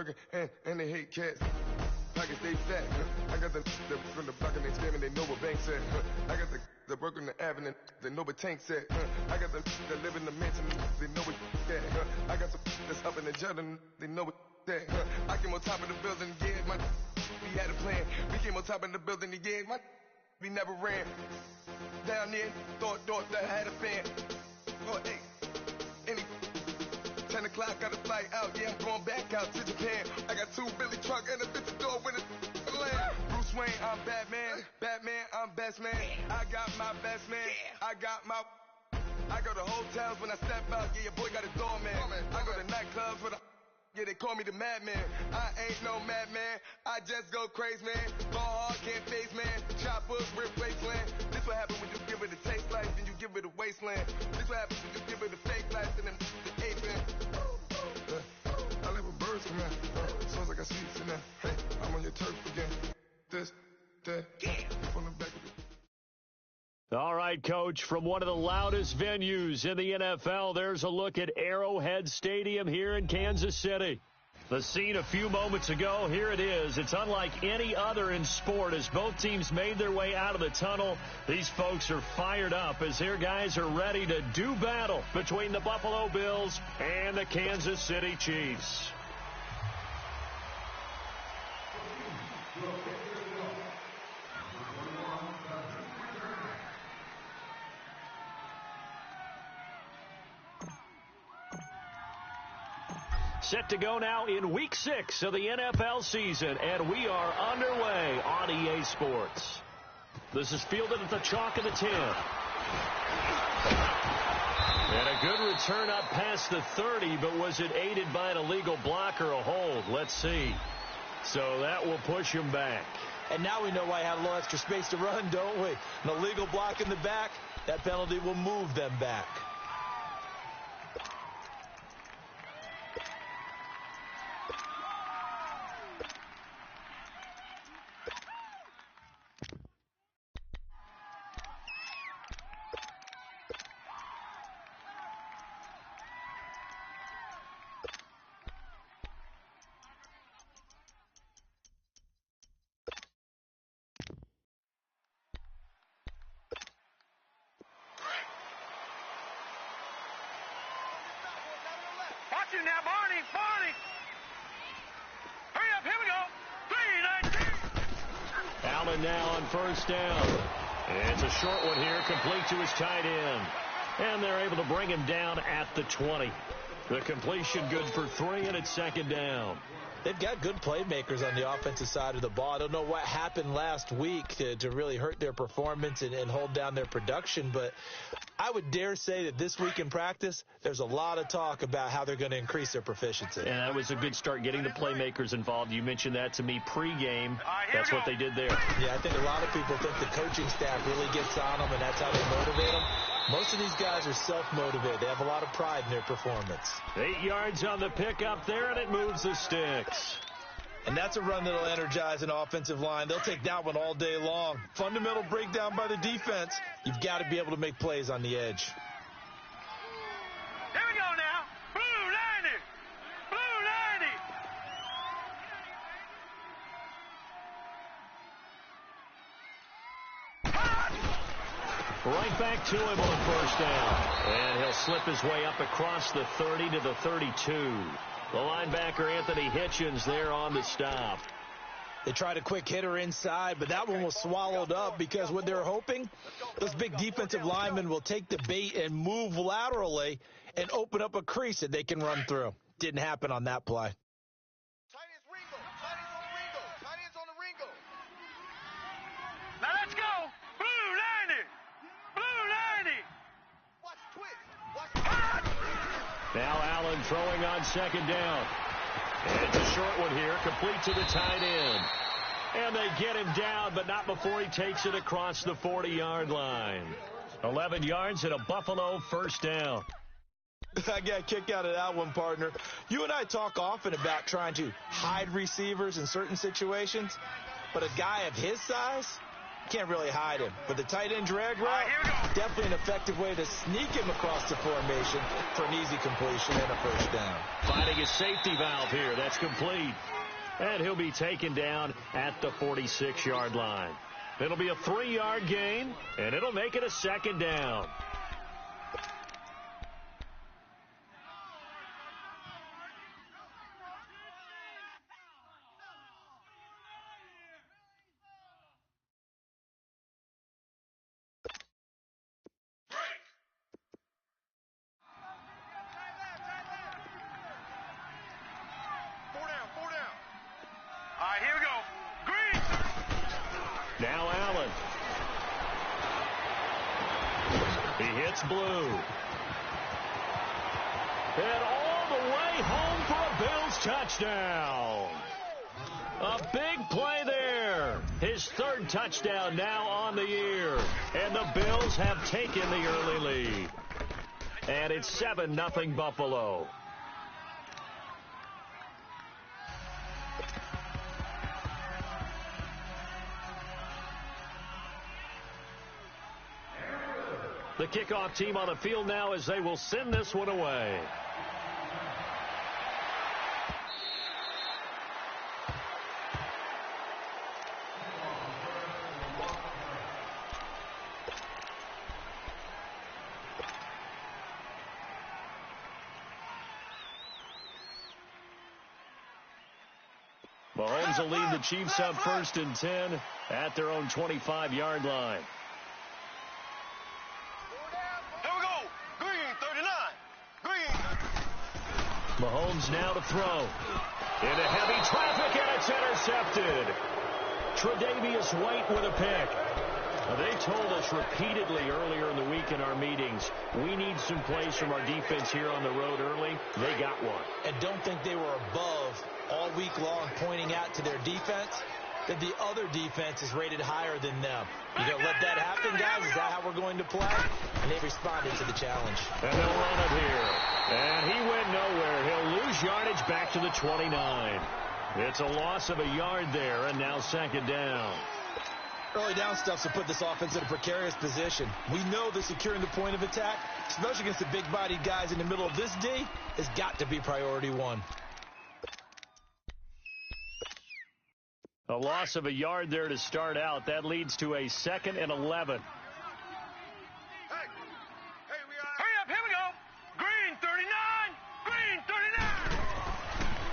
trucking, and they hate cats. Pockets they fat. I got the from the block and they scamming, they know what bank said. I got the work on the avenue, they know what tank said. I got the that live in the mansion, they know what that. I got some that's up in the jungle, they know what that. I came on top of the building, yeah, we had a plan. We came on top of the building, yeah, we never ran. Down there, thought that I had a fan. Oh, hey, any 10 o'clock, got a flight out, yeah, I'm going back out to Japan. I got 2 Billy truck and a bitch door with a land. Bruce Wayne, I'm Batman, I'm best man. I got my best man, I go to hotels when I step out, yeah, your boy got a doorman. I go to nightclubs with yeah, they call me the madman. I ain't no madman, I just go crazy, man. Ball hard, can't face, man. Choppers, rip wasteland. This what happens when you give it a taste life, then you give it a wasteland. This what happens when you give it a fake life, and then the ape man. I live with birds come out. Sounds like I see it now. Hey, I'm on your turf again. This, that, on the back of it. All right, Coach, from one of the loudest venues in the NFL, there's a look at Arrowhead Stadium here in Kansas City. The scene a few moments ago, here it is. It's unlike any other in sport as both teams made their way out of the tunnel. These folks are fired up as their guys are ready to do battle between the Buffalo Bills and the Kansas City Chiefs. Set to go now in Week 6 of the NFL season, and we are underway on EA Sports. This is fielded at the chalk of the 10. And a good return up past the 30, but was it aided by an illegal block or a hold? Let's see. So that will push him back. And now we know why I have a little extra space to run, don't we? An illegal block in the back, that penalty will move them back. Now, Barney! Hurry up, here we go! 3-19! Allen now on first down. It's a short one here, complete to his tight end. And they're able to bring him down at the 20. The completion good for 3, and it's second down. They've got good playmakers on the offensive side of the ball. I don't know what happened last week to really hurt their performance and hold down their production, but I would dare say that this week in practice, there's a lot of talk about how they're going to increase their proficiency. And that was a good start getting the playmakers involved. You mentioned that to me pregame. That's what they did there. Yeah, I think a lot of people think the coaching staff really gets on them, and that's how they motivate them. Most of these guys are self-motivated. They have a lot of pride in their performance. 8 yards on the pickup there, and it moves the sticks. And that's a run that'll energize an offensive line. They'll take that one all day long. Fundamental breakdown by the defense. You've got to be able to make plays on the edge. Here we go now. Blue 90. Blue 90. Right back to him on first down. And he'll slip his way up across the 30 to the 32. The linebacker, Anthony Hitchens, there on the stop. They tried a quick hitter inside, but that one was swallowed up because what they're hoping, those big defensive linemen will take the bait and move laterally and open up a crease that they can run through. Didn't happen on that play. Tight end's Ringo. Tight end's on the Ringo. Tight end's on the Ringo. Now let's go. Blue 90. Blue 90. Watch twist. Watch twist. Now Allen throwing on second down. And it's a short one here, complete to the tight end. And they get him down, but not before he takes it across the 40-yard line. 11 yards and a Buffalo first down. I got a kick out of that one, partner. You and I talk often about trying to hide receivers in certain situations, but a guy of his size, can't really hide him. But the tight end drag route, definitely an effective way to sneak him across the formation for an easy completion and a first down. Finding a safety valve here. That's complete. And he'll be taken down at the 46-yard line. It'll be a 3-yard gain, and it'll make it a second down. Now Allen. He hits blue. And all the way home for a Bills touchdown. A big play there. His third touchdown now on the year. And the Bills have taken the early lead. And it's 7-0 Buffalo. The kickoff team on the field now as they will send this one away. Mahomes will lead the Chiefs up 1st and 10 at their own 25-yard line. Mahomes now to throw. Into heavy traffic, and it's intercepted. Tre'Davious White with a pick. They told us repeatedly earlier in the week in our meetings, we need some plays from our defense here on the road early. They got one. And don't think they were above all week long pointing out to their defense that the other defense is rated higher than them. You going to let that happen, guys? Is that how we're going to play? And they responded to the challenge. And they'll run it here. And he went nowhere. He'll lose yardage back to the 29. It's a loss of a yard there, and now second down. Early down stuff to put this offense in a precarious position. We know that securing the point of attack, especially against the big-bodied guys in the middle of this D, has got to be priority one. A loss of a yard there to start out. That leads to a 2nd and 11.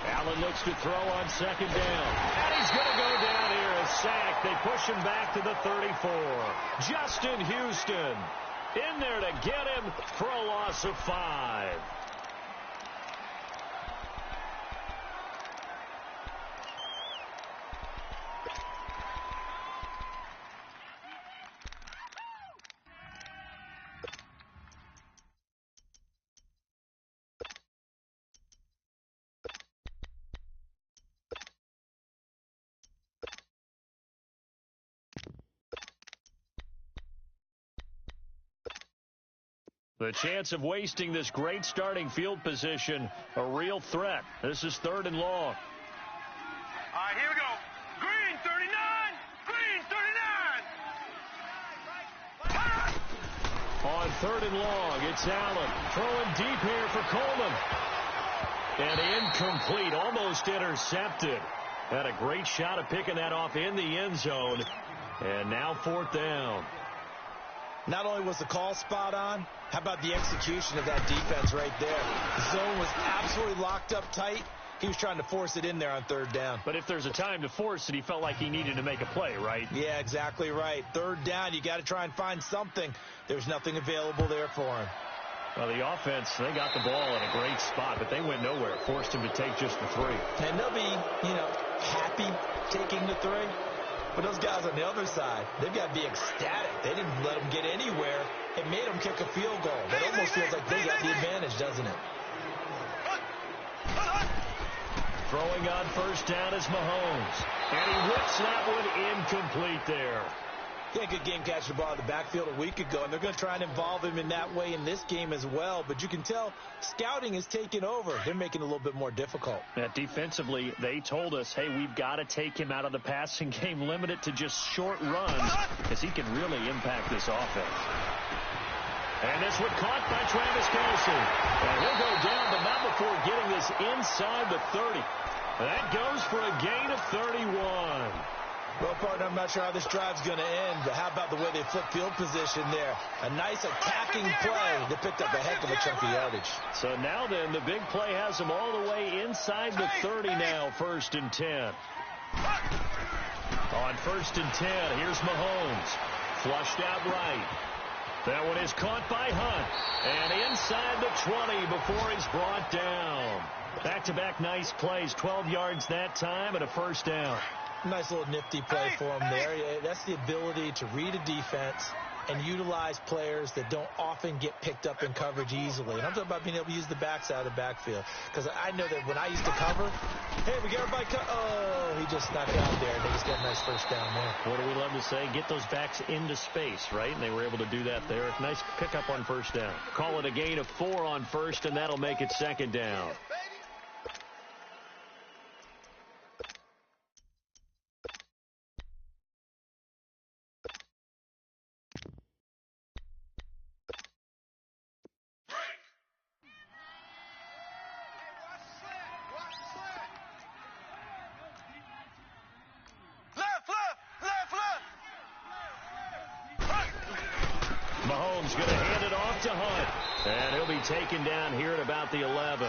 Allen looks to throw on second down. And he's going to go down here. A sack. They push him back to the 34. Justin Houston in there to get him for a loss of 5. The chance of wasting this great starting field position, a real threat. This is 3rd and long. All right, here we go. Green 39. Green 39. On 3rd and long, it's Allen throwing deep here for Coleman. And incomplete, almost intercepted. Had a great shot at picking that off in the end zone. And now 4th down. Not only was the call spot on, how about the execution of that defense right there? The zone was absolutely locked up tight. He was trying to force it in there on 3rd down. But if there's a time to force it, he felt like he needed to make a play, right? Yeah, exactly right. 3rd down, you got to try and find something. There's nothing available there for him. Well, the offense, they got the ball in a great spot, but they went nowhere. Forced him to take just the 3. And they'll be, happy taking the 3. But those guys on the other side, they've got to be ecstatic. They didn't let them get anywhere. It made them kick a field goal. It almost feels like they got the advantage, doesn't it? Throwing on 1st down is Mahomes. And he whips that one incomplete there. Yeah, good game catching the ball in the backfield a week ago, and they're going to try and involve him in that way in this game as well. But you can tell scouting is taking over. They're making it a little bit more difficult. Yeah, defensively, they told us, hey, we've got to take him out of the passing game, limit it to just short runs, because he can really impact this offense. And this one caught by Travis Kelce. And he'll go down, but not before getting this inside the 30. That goes for a gain of 31. Well, partner, I'm not sure how this drive's going to end, but how about the way they flip field position there? A nice attacking play. They picked up a heck of a chunk of yardage. So now then, the big play has them all the way inside the 30 now, 1st and 10. On 1st and 10, here's Mahomes. Flushed out right. That one is caught by Hunt. And inside the 20 before he's brought down. Back-to-back nice plays, 12 yards that time and a 1st down. Nice little nifty play for him there. That's the ability to read a defense and utilize players that don't often get picked up in coverage easily. And I'm talking about being able to use the backside of the backfield. Because I know that when I used to cover, hey, we got everybody oh, he just snuck out there. They just got a nice 1st down there. What do we love to say? Get those backs into space, right? And they were able to do that there. Nice pickup on 1st down. Call it a gain of 4 on 1st, and that'll make it 2nd down. Mahomes going to hand it off to Hunt. And he'll be taken down here at about the 11.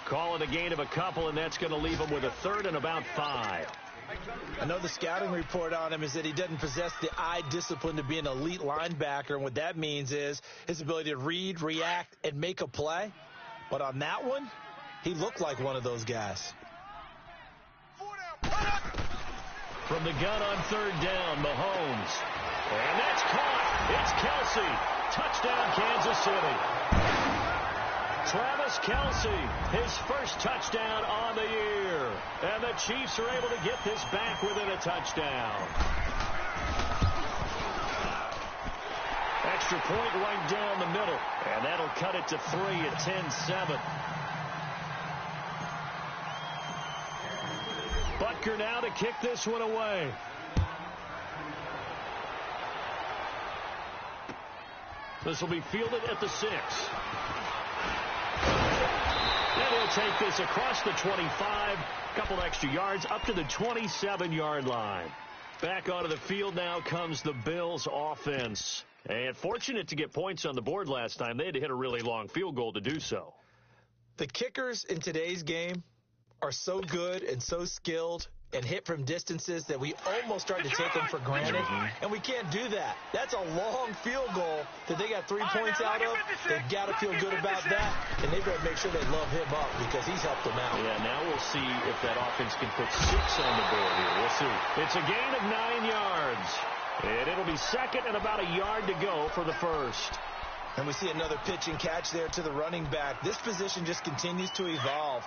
Call it a gain of a couple, and that's going to leave him with a 3rd and about 5. I know the scouting report on him is that he doesn't possess the eye discipline to be an elite linebacker. And what that means is his ability to read, react, and make a play. But on that one, he looked like one of those guys. From the gun on 3rd down, Mahomes. And that's caught. It's Kelce. Touchdown, Kansas City. Travis Kelce, his 1st touchdown on the year. And the Chiefs are able to get this back within a touchdown. Extra point right down the middle. And that'll cut it to 3 at 10-7. Butker now to kick this one away. This will be fielded at the 6. And he'll take this across the 25. Couple extra yards up to the 27-yard line. Back onto the field now comes the Bills offense. And fortunate to get points on the board last time. They had to hit a really long field goal to do so. The kickers in today's game are so good and so skilled and hit from distances that we almost start to take them for granted, and we can't do that. That's a long field goal that they got 3 points out of. They've got to feel good about that, and they've got to make sure they love him up because he's helped them out. Yeah, now we'll see if that offense can put 6 on the board here. We'll see. It's a gain of 9 yards, and it'll be 2nd and about a yard to go for the 1st. And we see another pitch and catch there to the running back. This position just continues to evolve.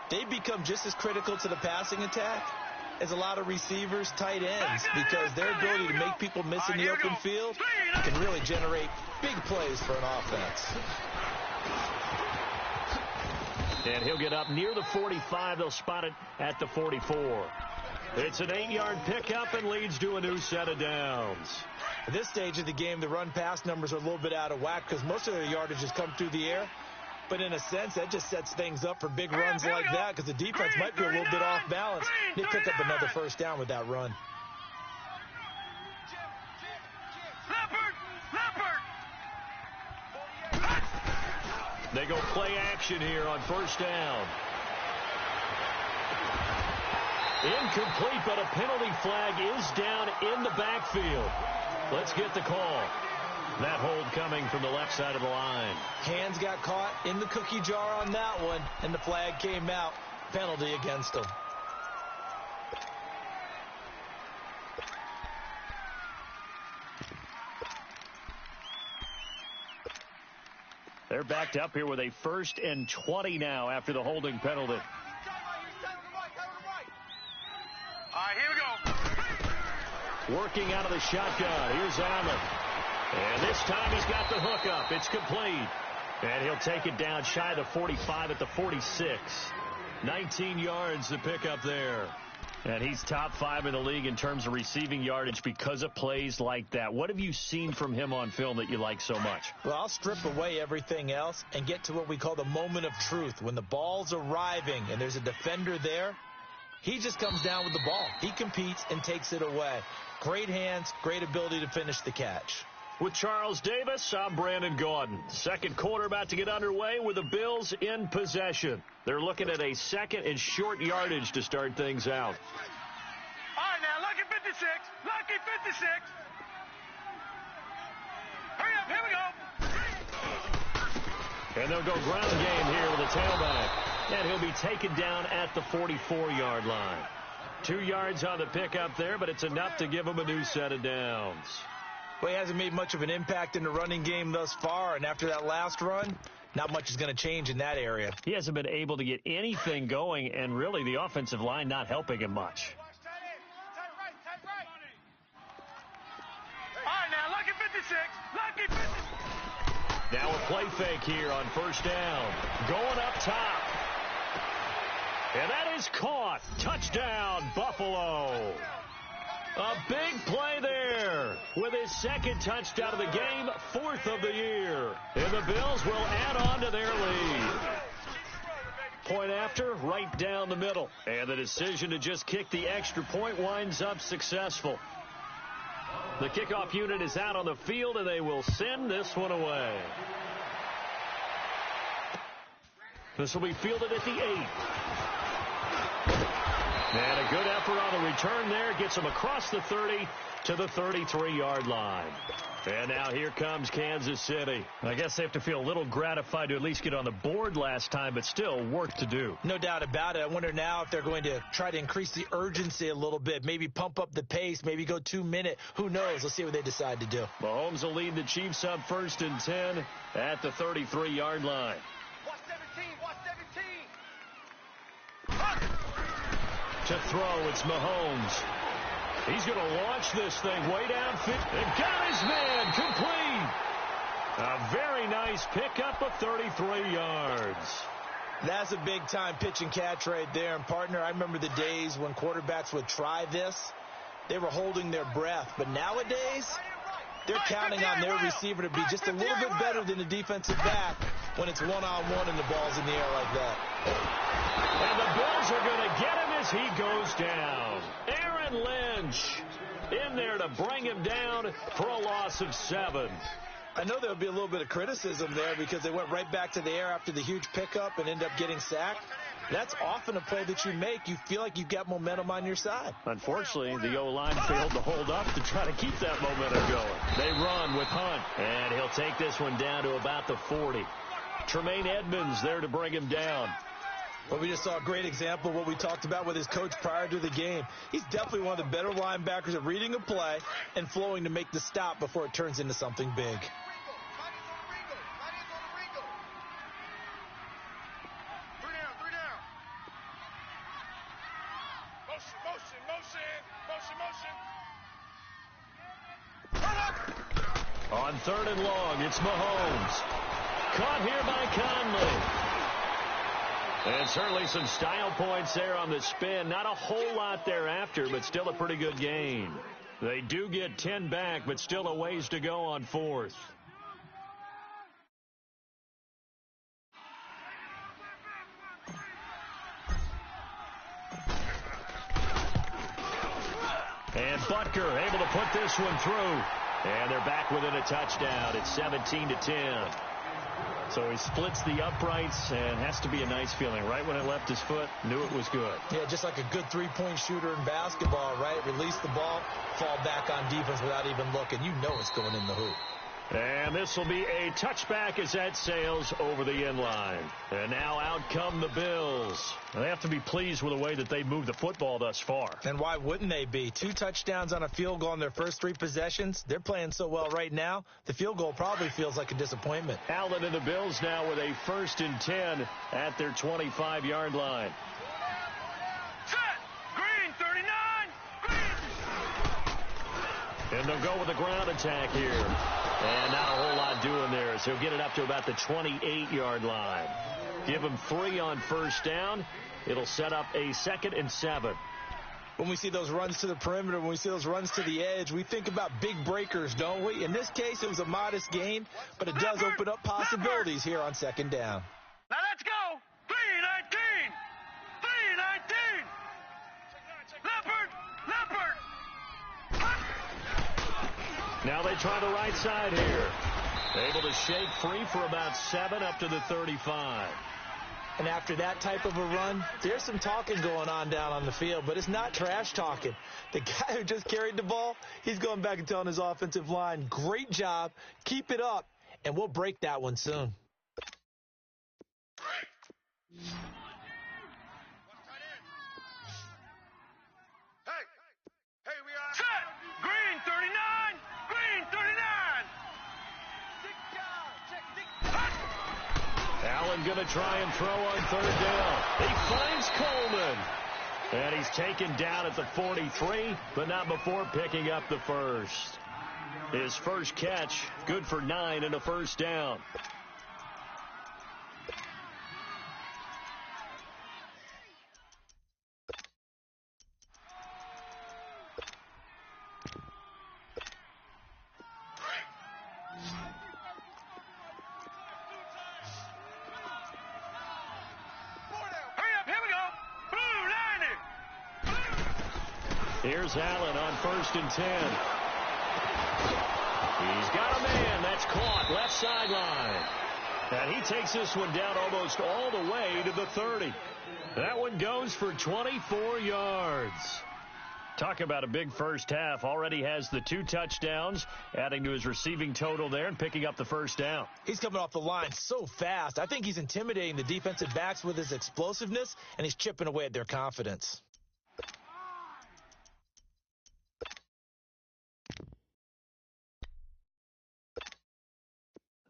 They become just as critical to the passing attack as a lot of receivers, tight ends, because their ability to make people miss in the open field can really generate big plays for an offense. And he'll get up near the 45. They'll spot it at the 44. It's an 8-yard pickup and leads to a new set of downs. At this stage of the game, the run-pass numbers are a little bit out of whack because most of their yardage has come through the air. But in a sense, that just sets things up for big runs like that because the defense might be a little bit off balance. They pick up another 1st down with that run. They go play action here on 1st down. Incomplete, but a penalty flag is down in the backfield. Let's get the call. That hold coming from the left side of the line. Hands got caught in the cookie jar on that one, and the flag came out. Penalty against them. They're backed up here with a 1st and 20 now after the holding penalty. All right, here we go. Working out of the shotgun. Here's Allen. And this time he's got the hook up. It's complete. And he'll take it down shy of the 45 at the 46. 19 yards to pick up there. And he's top 5 in the league in terms of receiving yardage because of plays like that. What have you seen from him on film that you like so much? Well, I'll strip away everything else and get to what we call the moment of truth. When the ball's arriving and there's a defender there, he just comes down with the ball. He competes and takes it away. Great hands, great ability to finish the catch. With Charles Davis, I'm Brandon Gaudin. Second quarter about to get underway with the Bills in possession. They're looking at a second and short yardage to start things out. All right, now, lucky 56. Lucky 56. Hurry up, here we go. And they'll go ground game here with a tailback. And he'll be taken down at the 44-yard line. 2 yards on the pickup there, but it's enough to give him a new set of downs. Well, he hasn't made much of an impact in the running game thus far, and after that last run, not much is going to change in that area. He hasn't been able to get anything going, and really the offensive line not helping him much. All right, now, lucky 56. Lucky 56. Now a play fake here on first down. Going up top. And that is caught. Touchdown, Buffalo. A big play there with his second touchdown of the game, 4th of the year. And the Bills will add on to their lead. Point after, right down the middle. And the decision to just kick the extra point winds up successful. The kickoff unit is out on the field, and they will send this one away. This will be fielded at the 8. And a good effort on the return there. Gets him across the 30 to the 33-yard line. And now here comes Kansas City. I guess they have to feel a little gratified to at least get on the board last time, but still work to do. No doubt about it. I wonder now if they're going to try to increase the urgency a little bit, maybe pump up the pace, maybe go 2-minute. Who knows? Let's see what they decide to do. Mahomes will lead the Chiefs up 1st and 10 at the 33-yard line. Watch 17. Watch 17. To throw, it's Mahomes. He's going to launch this thing way downfield. And got his man complete. A very nice pickup of 33 yards. That's a big-time pitch and catch right there. And, partner, I remember the days when quarterbacks would try this. They were holding their breath. But nowadays, they're counting on their receiver to be just a little bit better than the defensive back when it's one-on-one and the ball's in the air like that. And the Bills are going to get him as he goes down. Aaron Lynch in there to bring him down for a loss of 7. I know there'll be a little bit of criticism there because they went right back to the air after the huge pickup and end up getting sacked. That's often a play that you make. You feel like you've got momentum on your side. Unfortunately, the O-line failed to hold up to try to keep that momentum going. They run with Hunt, and he'll take this one down to about the 40. Tremaine Edmonds there to bring him down. Well, we just saw a great example of what we talked about with his coach prior to the game. He's definitely one of the better linebackers at reading a play and flowing to make the stop before it turns into something big. On 3rd and long, it's Mahomes. Caught here by Conley. And certainly some style points there on the spin. Not a whole lot thereafter, but still a pretty good gain. They do get 10 back, but still a ways to go on 4th. And Butker able to put this one through. And they're back within a touchdown. It's 17-10. So he splits the uprights and has to be a nice feeling. Right when it left his foot, knew it was good. Yeah, just like a good three-point shooter in basketball, right? Release the ball, fall back on defense without even looking. You know it's going in the hoop. And this will be a touchback as that sails over the end line. And now out come the Bills. They have to be pleased with the way that they moved the football thus far. And why wouldn't they be? 2 touchdowns on a field goal in their first 3 possessions. They're playing so well right now, the field goal probably feels like a disappointment. Allen and the Bills now with a 1st and 10 at their 25-yard line. Set! Green, 39! Green! And they'll go with the ground attack here. And not a whole lot doing there, so he'll get it up to about the 28-yard line. Give him 3 on first down. It'll set up a 2nd and 7. When we see those runs to the perimeter, when we see those runs to the edge, we think about big breakers, don't we? In this case, it was a modest gain, but it does open up possibilities here on 2nd down. Now let's go. 3-19. 3-19. Leopard. Now they try the right side here. Able to shake free for about 7 up to the 35. And after that type of a run, there's some talking going on down on the field, but it's not trash talking. The guy who just carried the ball, he's going back and telling his offensive line, great job, keep it up, and we'll break that one soon. Hey, we are set. Green 39. Green 39. Allen going to try and throw on 3rd down. He finds Coleman. And he's taken down at the 43, but not before picking up the first. His first catch, good for 9 and a first down. Here's Allen on 1st and 10. He's got a man. That's caught left sideline. And he takes this one down almost all the way to the 30. That one goes for 24 yards. Talk about a big first half. Already has the 2 touchdowns, adding to his receiving total there and picking up the first down. He's coming off the line so fast. I think he's intimidating the defensive backs with his explosiveness, and he's chipping away at their confidence.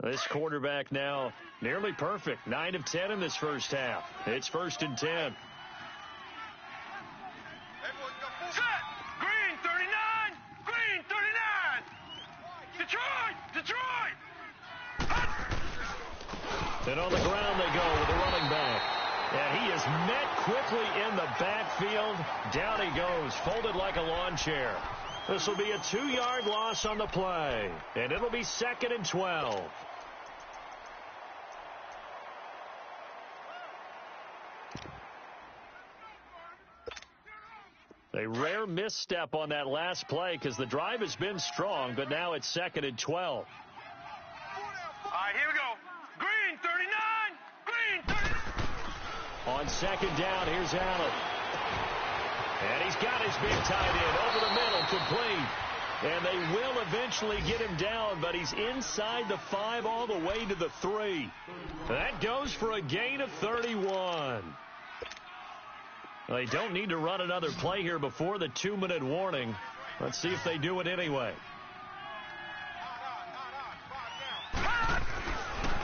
This quarterback now nearly perfect. 9 of 10 in this first half. It's 1st and 10. Set. Green 39. Green 39. Detroit. Detroit. And on the ground they go with the running back. And he is met quickly in the backfield. Down he goes, folded like a lawn chair. This will be a 2-yard loss on the play. And it'll be 2nd and 12. A rare misstep on that last play because the drive has been strong, but now it's 2nd and 12. All right, here we go. Green 39. Green 39. On 2nd down, here's Allen. And he's got his big tight end over the middle, complete. And they will eventually get him down, but he's inside the 5 all the way to the 3. That goes for a gain of 31. They don't need to run another play here before the 2-minute warning. Let's see if they do it anyway.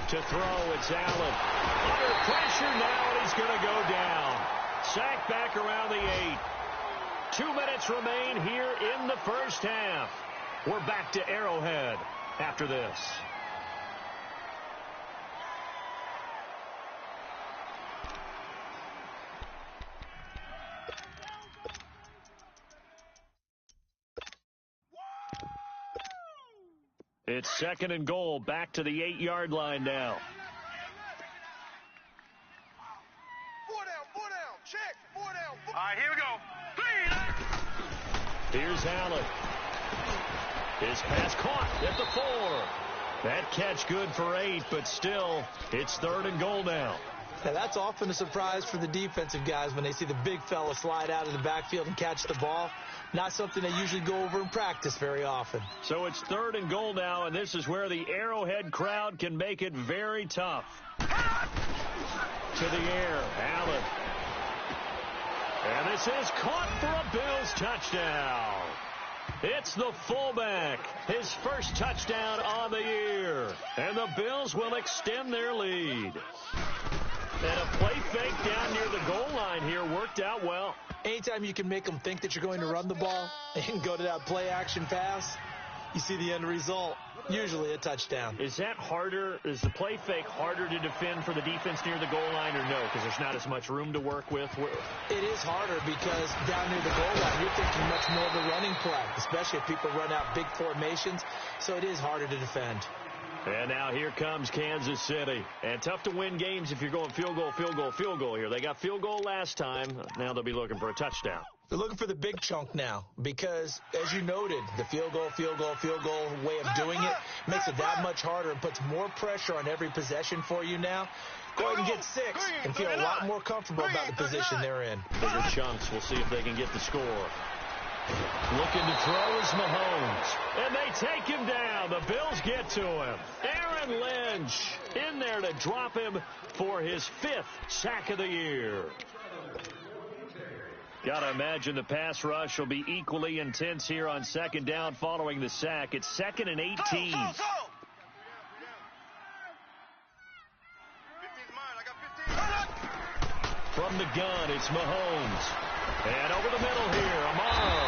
To throw, it's Allen. Under pressure now, and he's going to go down. Sacked back around the 8. 2 minutes remain here in the first half. We're back to Arrowhead after this. It's 2nd and goal, back to the 8-yard line now. 4 down, check, 4 down. All right, here we go. 3. Here's Allen. His pass caught at the 4. That catch good for 8, but still, it's 3rd and goal now. Now, that's often a surprise for the defensive guys when they see the big fella slide out of the backfield and catch the ball. Not something they usually go over in practice very often. So it's 3rd and goal now, and this is where the Arrowhead crowd can make it very tough. To the air, Allen. And this is caught for a Bills touchdown. It's the fullback, his first touchdown on the year. And the Bills will extend their lead. And a play fake down near the goal line. line here worked out well. Anytime you can make them think that you're going to run the ball and go to that play-action pass, you see the end result, usually a touchdown. Is that harder? Is the play fake harder to defend for the defense near the goal line or no? Because there's not as much room to work with? It is harder because down near the goal line, you're thinking much more of a running play, especially if people run out big formations. So it is harder to defend. And now here comes Kansas City. And tough to win games if you're going field goal, field goal, field goal here. They got field goal last time. Now they'll be looking for a touchdown. They're looking for the big chunk now because, as you noted, the field goal way of doing it makes it that much harder and puts more pressure on every possession for you now. Go ahead and get 6 and feel a lot more comfortable about the position they're in. Bigger chunks. We'll see if they can get the score. Looking to throw is Mahomes. And they take him down. The Bills get to him. Aaron Lynch in there to drop him for his 5th sack of the year. Got to imagine the pass rush will be equally intense here on second down following the sack. It's 2nd and 18. From the gun, it's Mahomes. And over the middle here, Amaro.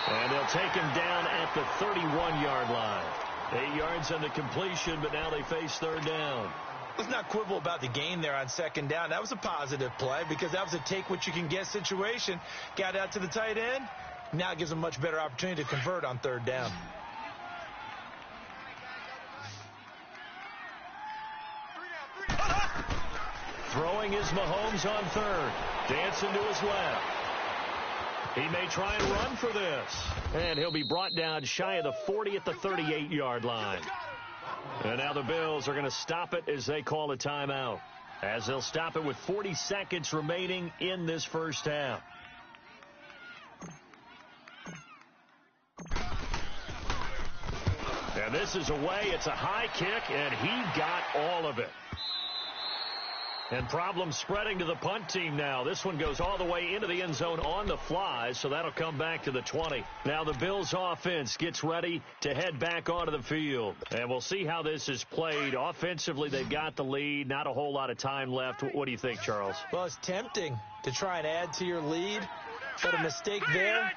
And they'll take him down at the 31-yard line. 8 yards on the completion, but now they face 3rd down. Let's not quibble about the gain there on 2nd down. That was a positive play because that was a take-what-you-can-get situation. Got out to the tight end. Now it gives them a much better opportunity to convert on 3rd down. Throwing is Mahomes on 3rd. Dancing to his left. He may try and run for this. And he'll be brought down shy of the 40 at the 38-yard line. And now the Bills are going to stop it as they call a timeout. As they'll stop it with 40 seconds remaining in this first half. And this is away. It's a high kick, and he got all of it. And problems spreading to the punt team now. This one goes all the way into the end zone on the fly, so that'll come back to the 20. Now the Bills offense gets ready to head back onto the field. And we'll see how this is played. Offensively, they've got the lead. Not a whole lot of time left. What do you think, Charles? Well, it's tempting to try and add to your lead, but a mistake there,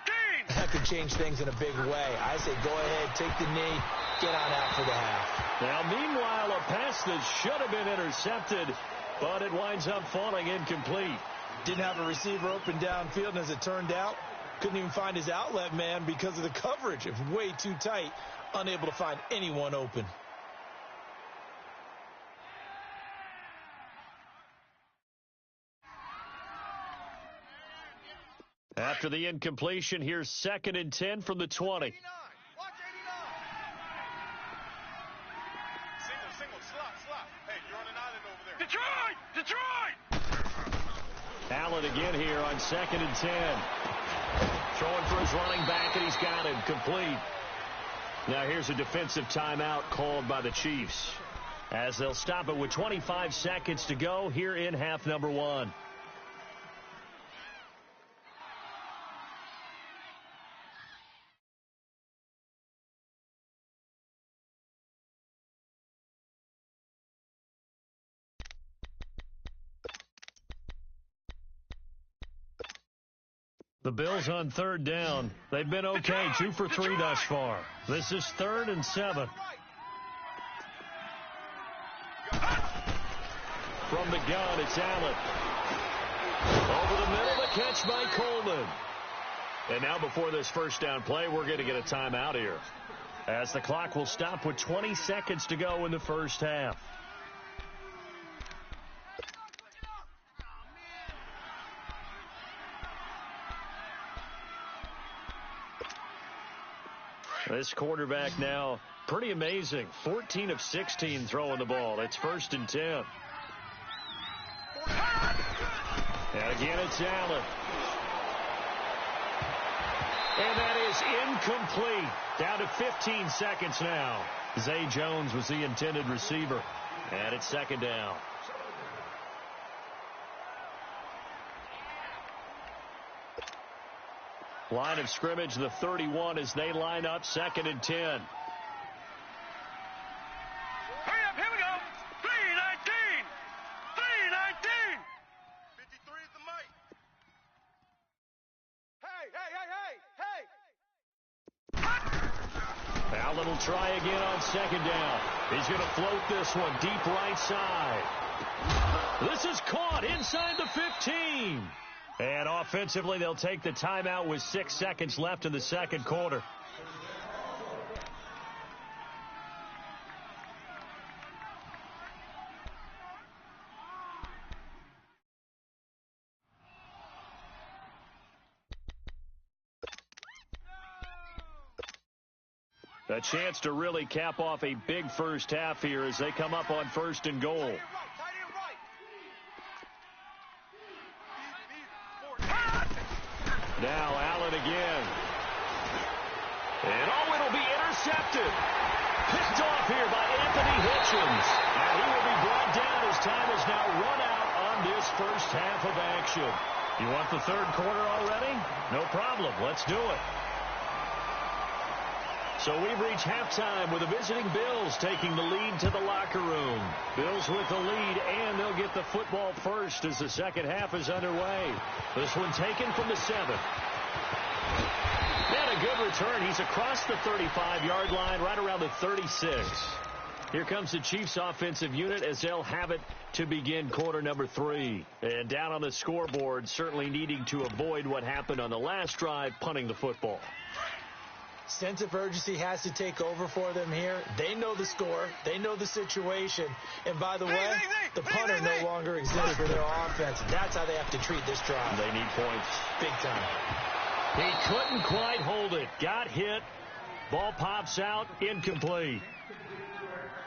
that could change things in a big way. I say go ahead, take the knee, get on out for the half. Now, meanwhile, a pass that should have been intercepted, but it winds up falling incomplete. Didn't have a receiver open downfield, and as it turned out, couldn't even find his outlet man because of the coverage. It was way too tight, unable to find anyone open. After the incompletion, here's 2nd and 10 from the 20. Watch 89. Single, slot. Hey, you're on an island over there. Detroit! Allen again here on 2nd and 10. Throwing for his running back, and he's got him complete. Now here's a defensive timeout called by the Chiefs, as they'll stop it with 25 seconds to go here in half number 1. The Bills on 3rd down. They've been okay, 2 for 3 thus far. This is 3rd and 7. From the gun, it's Allen. Over the middle, the catch by Coleman. And now before this first down play, we're going to get a timeout here, as the clock will stop with 20 seconds to go in the first half. This quarterback now, pretty amazing. 14 of 16 throwing the ball. It's 1st and 10. And again, it's Allen. And that is incomplete. Down to 15 seconds now. Zay Jones was the intended receiver. And it's 2nd down. Line of scrimmage, the 31, as they line up, 2nd and 10. Hurry up, here we go. 319. 319. 53 is the mic. Allen will try again on second down. He's going to float this one deep right side. This is caught inside the 15. And offensively, they'll take the timeout with 6 seconds left in the second quarter. A chance to really cap off a big first half here as they come up on 1st and goal. Now Allen again. And it'll be intercepted. Picked off here by Anthony Hitchens. And he will be brought down as time is now run out on this first half of action. You want the third quarter already? No problem. Let's do it. So we've reached halftime with the visiting Bills taking the lead to the locker room. Bills with the lead, and they'll get the football first as the second half is underway. This one taken from the 7. And a good return. He's across the 35-yard line, right around the 36. Here comes the Chiefs offensive unit as they'll have it to begin quarter number 3. And down on the scoreboard, certainly needing to avoid what happened on the last drive, punting the football. Sense of urgency has to take over for them here. They know the score. They know the situation. And by the way, the punter no longer exists for their offense. That's how they have to treat this drive. They need points. Big time. He couldn't quite hold it. Got hit. Ball pops out. Incomplete.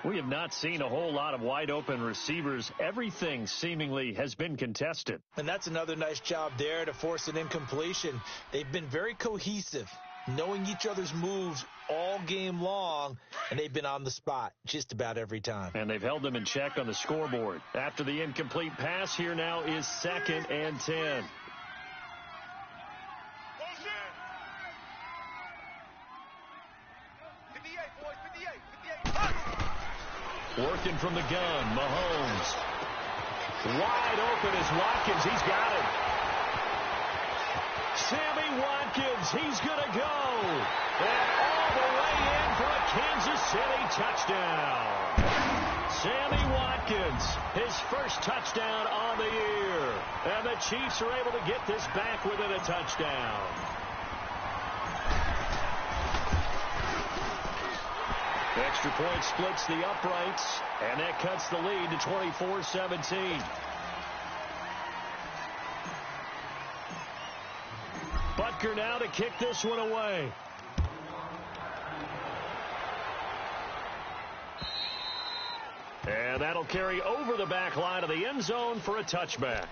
We have not seen a whole lot of wide open receivers. Everything seemingly has been contested. And that's another nice job there to force an incompletion. They've been very cohesive, knowing each other's moves all game long, and they've been on the spot just about every time. And they've held them in check on the scoreboard. After the incomplete pass, here now is 2nd and 10. Working from the gun, Mahomes. Wide open is Watkins. He's got it. Sammy Watkins, he's going to go. And all the way in for a Kansas City touchdown. Sammy Watkins, his first touchdown on the year. And the Chiefs are able to get this back within a touchdown. Extra point splits the uprights, and that cuts the lead to 24-17. Butker now to kick this one away. And that'll carry over the back line of the end zone for a touchback.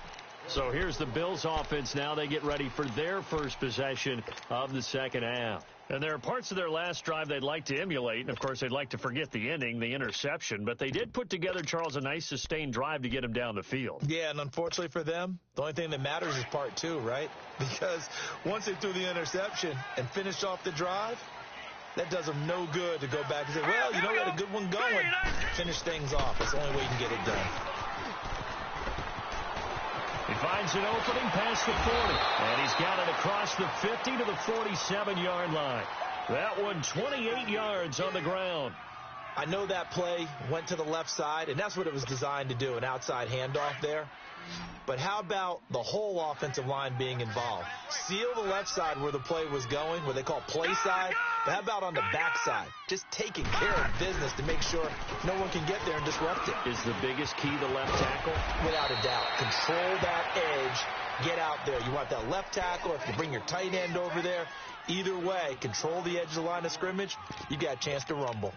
So here's the Bills offense now. They get ready for their first possession of the second half. And there are parts of their last drive they'd like to emulate. And, of course, they'd like to forget the ending, the interception. But they did put together, Charles, a nice sustained drive to get him down the field. Yeah, and unfortunately for them, the only thing that matters is part 2, right? Because once they threw the interception and finished off the drive, that does them no good to go back and say, well, you know, we had a good one going. Finish things off. That's the only way you can get it done. He finds an opening past the 40, and he's got it across the 50 to the 47-yard line. That one 28 yards on the ground. I know that play went to the left side, and that's what it was designed to do, an outside handoff there. But how about the whole offensive line being involved? Seal the left side where the play was going, what they call play side. But how about on the back side? Just taking care of business to make sure no one can get there and disrupt it. Is the biggest key the left tackle? Without a doubt. Control that edge. Get out there. You want that left tackle. If you bring your tight end over there, either way, control the edge of the line of scrimmage. You got a chance to rumble.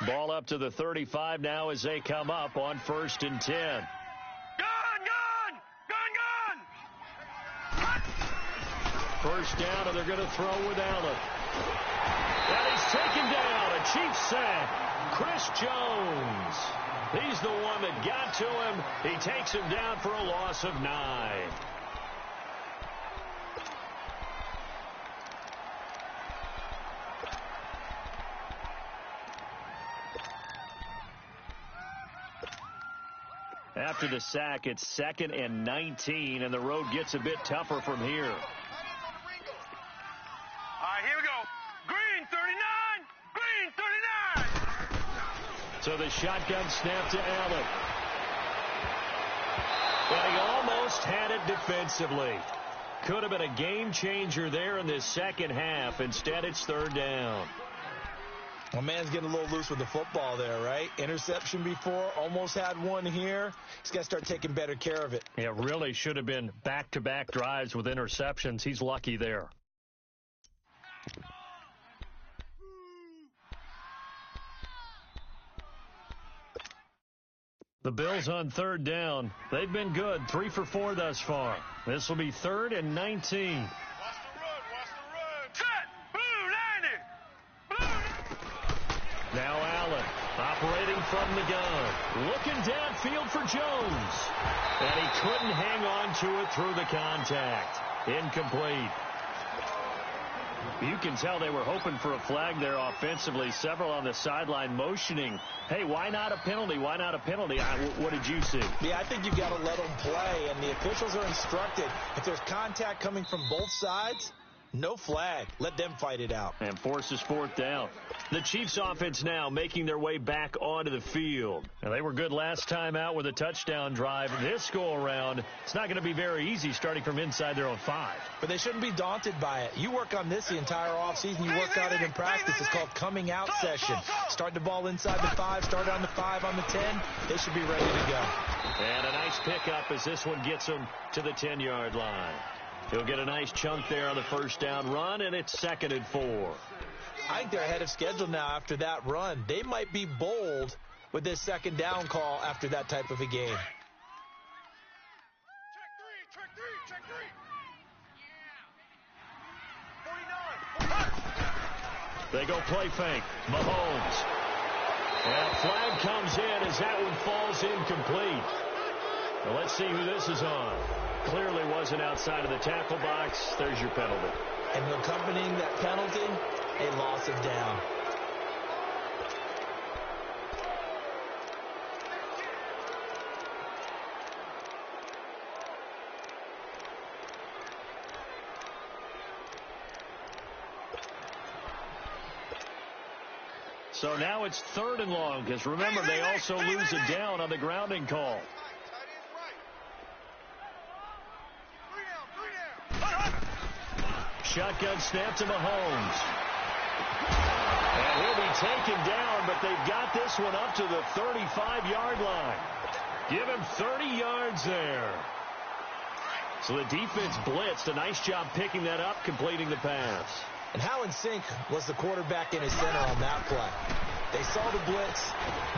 Ball up to the 35 now as they come up on 1st and 10. Gun! First down, and they're going to throw with Allen. And he's taken down. A Chiefs sack. Chris Jones. He's the one that got to him. He takes him down for a loss of 9. After the sack, it's 2nd and 19, and the road gets a bit tougher from here. the shotgun snap to Allen. And he almost had it defensively. Could have been a game changer there in this second half. Instead, it's third down. Well, man's getting a little loose with the football there, right? Interception before, almost had one here. He's got to start taking better care of it. It really should have been back-to-back drives with interceptions. He's lucky there. The Bills on third down. They've been good, 3 for 4 thus far. This will be 3rd and 19. Watch the run, watch the run. Cut! Blue, 90! Blue! Now Allen, operating from the gun. Looking downfield for Jones. And he couldn't hang on to it through the contact. Incomplete. You can tell they were hoping for a flag there offensively. Several on the sideline motioning, hey, why not a penalty? Why not a penalty? What did you see? Yeah, I think you've got to let them play, and the officials are instructed. If there's contact coming from both sides, no flag. Let them fight it out. And forces 4th down. The Chiefs offense now making their way back onto the field. And they were good last time out with a touchdown drive. This go-around, it's not going to be very easy starting from inside their own 5. But they shouldn't be daunted by it. You work on this the entire offseason. You work on it in practice. It's called coming out session. Start the ball inside the 5, start on the 5, on the 10. They should be ready to go. And a nice pickup as this one gets them to the 10-yard line. He'll get a nice chunk there on the first down run, and it's 2nd and 4. I think they're ahead of schedule now after that run. They might be bold with this 2nd down call after that type of a game. Check three. 49. They go play fake. Mahomes. And a flag comes in as that one falls incomplete. Well, let's see who this is on. Clearly wasn't outside of the tackle box. There's your penalty. And accompanying that penalty, a loss of down. So now it's 3rd and long, because remember, they also lose a down on the grounding call. Shotgun snap to Mahomes. And he'll be taken down, but they've got this one up to the 35-yard line. Give him 30 yards there. So the defense blitzed. A nice job picking that up, completing the pass. And how in sync was the quarterback in his center on that play? They saw the blitz,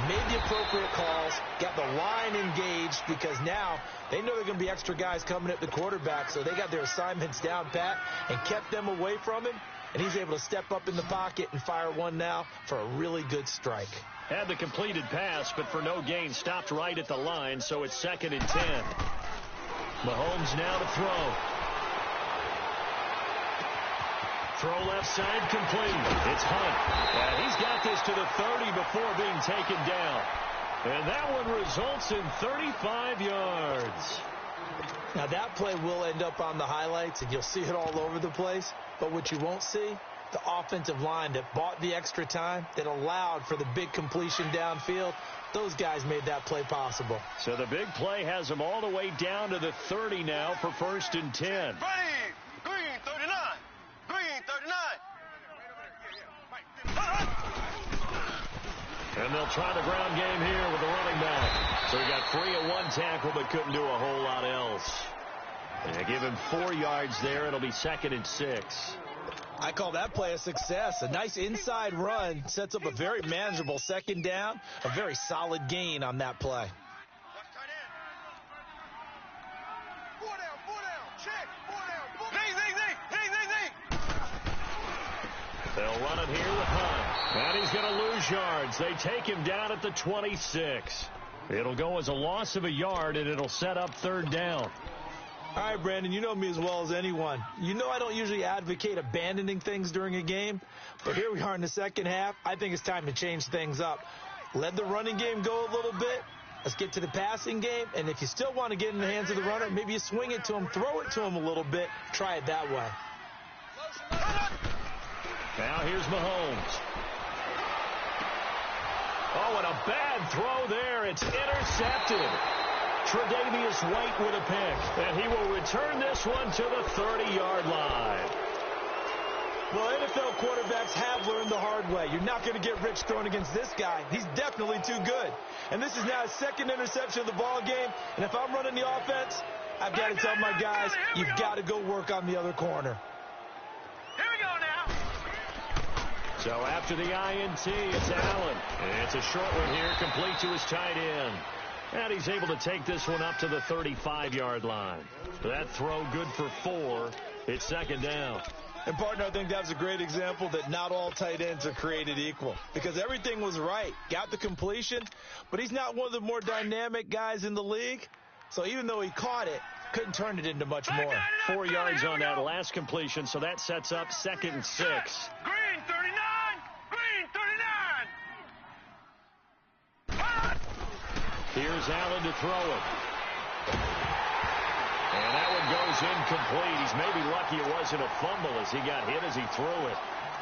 made the appropriate calls, got the line engaged, because now they know there are going to be extra guys coming at the quarterback, so they got their assignments down pat and kept them away from him, and he's able to step up in the pocket and fire one now for a really good strike. Had the completed pass, but for no gain, stopped right at the line, so it's 2nd and 10. Mahomes now to throw. Throw left side complete. It's Hunt. And he's got this to the 30 before being taken down. And that one results in 35 yards. Now that play will end up on the highlights, and you'll see it all over the place. But what you won't see, the offensive line that bought the extra time, that allowed for the big completion downfield, those guys made that play possible. So the big play has them all the way down to the 30 now for 1st and 10. Green, 39. Green, 39. And they'll try the ground game here with the running back. So he got free at one tackle, but couldn't do a whole lot else. And they give him 4 yards there. It'll be 2nd and 6. I call that play a success. A nice inside run sets up a very manageable 2nd down. A very solid gain on that play. They'll run it here with Hunt. And he's going to lose yards. They take him down at the 26. It'll go as a loss of a yard, and it'll set up 3rd down. All right, Brandon, you know me as well as anyone. You know I don't usually advocate abandoning things during a game, but here we are in the second half. I think it's time to change things up. Let the running game go a little bit. Let's get to the passing game, and if you still want to get in the hands of the runner, maybe you swing it to him, throw it to him a little bit, try it that way. Now here's Mahomes. Oh, and a bad throw there. It's intercepted. Tre'Davious White with a pick, and he will return this one to the 30-yard line. Well, NFL quarterbacks have learned the hard way. You're not going to get rich throwing against this guy. He's definitely too good. And this is now his second interception of the ball game. And if I'm running the offense, I've got to tell my guys, you've got to go work on the other corner. Here we go now. So after the INT, it's Allen. It's a short one here, complete to his tight end. And he's able to take this one up to the 35-yard line. That throw good for 4. It's second down. And, partner, I think that's a great example that not all tight ends are created equal. Because everything was right. Got the completion, but he's not one of the more dynamic guys in the league. So even though he caught it, couldn't turn it into much more. 4 yards on that last completion, so that sets up 2nd and 6. Green 39. Green 39. Here's Allen to throw it. And that one goes incomplete. He's maybe lucky it wasn't a fumble as he got hit as he threw it.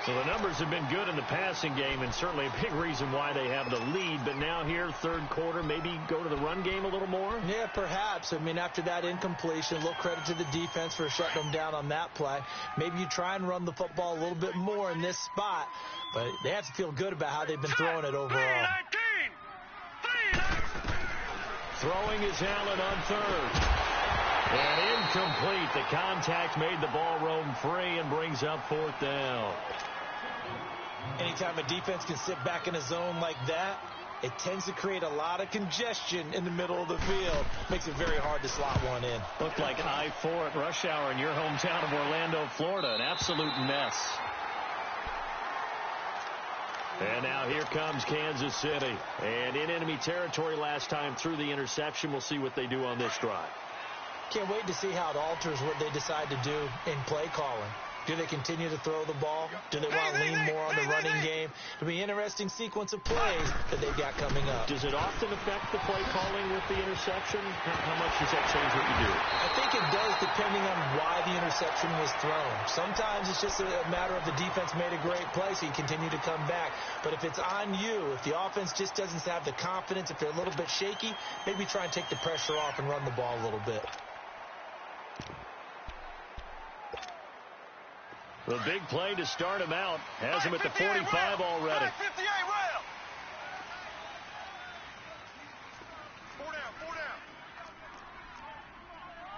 So the numbers have been good in the passing game, and certainly a big reason why they have the lead. But now here, third quarter, maybe go to the run game a little more? Yeah, perhaps. I mean, after that incompletion, a little credit to the defense for shutting them down on that play. Maybe you try and run the football a little bit more in this spot. But they have to feel good about how they've been throwing it overall. Throwing is Allen on third. And incomplete. The contact made the ball roam free and brings up 4th down. Anytime a defense can sit back in a zone like that, it tends to create a lot of congestion in the middle of the field. Makes it very hard to slot one in. Looked like I-4 at rush hour in your hometown of Orlando, Florida. An absolute mess. And now here comes Kansas City. And in enemy territory last time through the interception. We'll see what they do on this drive. Can't wait to see how it alters what they decide to do in play calling. Do they continue to throw the ball? Do they want to lean more on the running game? It'll be an interesting sequence of plays that they've got coming up. Does it often affect the play calling with the interception? How much does that change what you do? I think it does depending on why the interception was thrown. Sometimes it's just a matter of the defense made a great play, so you continue to come back. But if it's on you, if the offense just doesn't have the confidence, if they're a little bit shaky, maybe try and take the pressure off and run the ball a little bit. The big play to start him out. Has him at the 45 already. 58 rail. 4 down, 4 down.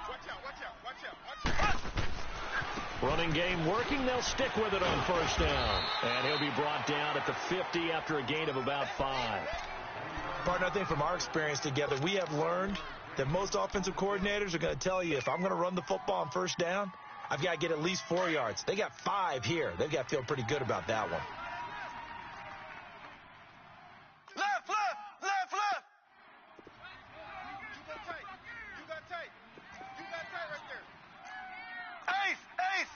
Watch out. Running game working. They'll stick with it on 1st down. And he'll be brought down at the 50 after a gain of about 5. Partner, I think from our experience together, we have learned that most offensive coordinators are going to tell you, if I'm going to run the football on 1st down, I've got to get at least 4 yards. They got 5 here. They've got to feel pretty good about that one. Left. You got tight. You got tight right there. Ace.